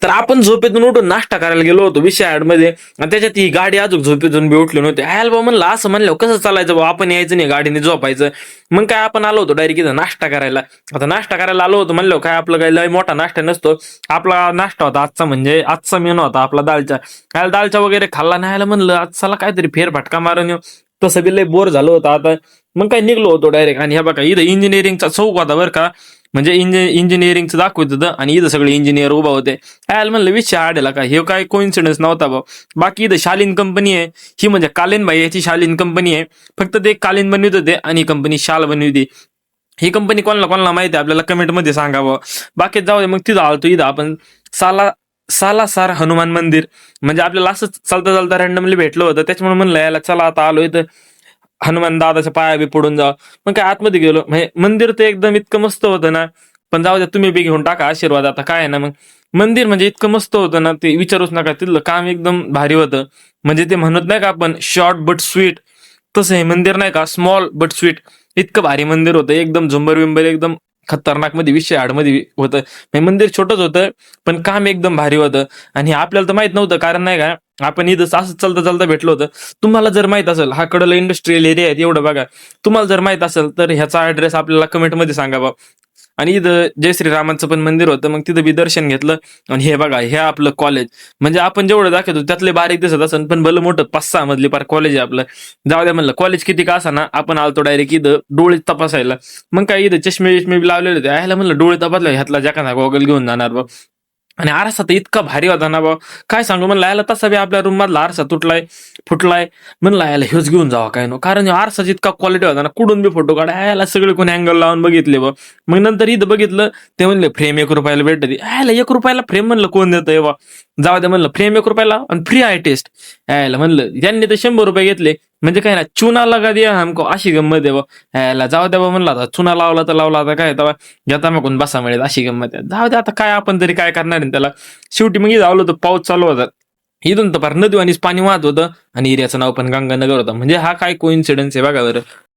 तर आपण झोपेतून उठून नाश्ता करायला गेलो होतो विषय मध्ये, आणि त्याच्यात ही गाडी अजून झोपेतून बी उठली नव्हती. बा म्हणलं असं म्हणलं कसं चालायचं बा, आपण यायचं नाही गाडीने झोपायचं. मग काय आपण आलो होतो डायरेक्ट इथं नाश्ता करायला. आता नाश्ता करायला आलो होतो म्हणलं काय आपलं काही लय मोठा नाश्ता नसतो. आपला नाश्ता होता आजचा, म्हणजे आजचा मेनू होता आपला दालचा. दालचा वगैरे खाल्ला नाही, म्हणलं आज चला काहीतरी फेरफटका मारून येऊ. तसं बी लय बोर झालं होतं आता. मग काय निघलो होतो डायरेक्ट. आणि हे बघा इथं इंजिनिअरिंगचा चौक होता बरं का, म्हणजे इंजिनिअरिंगचं दाखवत होतं आणि इथं सगळे इंजिनियर उभा होते. म्हणलं विषय आडेला का, हे काय कोइन्सिडन्स नव्हता भाऊ. बाकी इथं शालीन कंपनी आहे, ही म्हणजे कालीन भाई याची शालीन कंपनी आहे. फक्त ते कालीन बनवित होते आणि कंपनी शाल बनविती. ही कंपनी कोणाला कोणाला माहिती आहे आपल्याला कमेंट मध्ये सांगावं. बाकी जाऊ दे. मग तिथं आलतो, इथं आपण सालासार हनुमान मंदिर, म्हणजे आपल्याला असंच चालता चालता रॅन्डमली भेटलं होतं, त्याच्यामुळे म्हणलं याला चला आता आलो इथं हनुमान दादाच्या पाया बी पडून जावं. मग काय आतमध्ये गेलो, म्हणजे मंदिर तर एकदम इतकं मस्त होतं ना. पण जाऊ द्या, तुम्ही बी घेऊन टाका आशीर्वाद. आता काय आहे ना, मग मंदिर म्हणजे इतकं मस्त होतं ना, ते विचारूच नका. तिथलं काम एकदम भारी होतं. म्हणजे ते म्हणत नाही का आपण शॉर्ट बट स्वीट, तसं हे मंदिर नाही का, स्मॉल बट स्वीट. इतकं भारी मंदिर होतं, एकदम झुंबर विंबर एकदम खतरनाक मध्ये विषय आडमध्ये होतं. म्हणजे मंदिर छोटंच होतं पण काम एकदम भारी होतं. आणि आपल्याला तर माहित नव्हतं, कारण नाही का आपण इथं असं चालता चालता भेटलो होतं. तुम्हाला जर माहित असेल, हा कडला इंडस्ट्रियल एरिया आहे एवढं बघा, तुम्हाला जर माहित असेल तर ह्याचा ऍड्रेस आपल्याला कमेंटमध्ये सांगावा. आणि इथं जय श्रीरामांचं पण मंदिर होतं, मग तिथं बी दर्शन घेतलं. आणि हे बघा, हे आपलं कॉलेज, म्हणजे आपण जेवढं दाखवतो त्यातले बारीक दिसत असेल, पण भलं मोठं 5-6 मजली पार कॉलेज आहे आपलं. जाऊ द्या म्हणलं, कॉलेज किती का असा ना, आपण आलतो डायरेक्ट इथं डोळे तपासायला. मग काय इथं चष्मे बिष्मे लावलेले होते. म्हणलं डोळे तपासले, ह्यातला जका गॉगल घेऊन जाणार बघ. आणि आरसा तर इतका भारी होता ना बा, काय सांगू. म्हणलं याला तसा बी आपल्या रूम मधला आरसा फुटलाय. म्हणलं याला ह्योच घेऊन जावा काय नो, कारण आरसाचा इतका क्वालिटी होता ना, कुठून बी फोटो काढा याला सगळे कोणी अँगल लावून बघितले बा. मग नंतर इथं बघितलं, ते म्हणले फ्रेम 1 रुपयाला भेटते. 1 रुपयाला फ्रेम, म्हणलं कोण देतं बा. जाऊ दे म्हणलं, फ्रेम 1 रुपयाला आणि फ्री आहे टेस्ट. म्हणलं यांनी तर 100 रुपये घेतले, म्हणजे काय ना, चुना लगा दिया हमको, अशी गंमत आहे बा. जाऊ द्या बा म्हणलं, आता चुना लावला तर लावला, आता काय तेव्हा घेता मग बसा मिळेल, अशी गंमत आहे. जाऊ द्या आता काय, आपण तरी काय करणार आहे त्याला. शेवटी मग जावलं तर पाऊस चालू होता. इथून तर फार नदी आणि पाणी वाहत होतं, आणि एरियाचं नाव पण गंगानगर होतं. म्हणजे हा काय कोइन्सिडन्स आहे बघा बरं.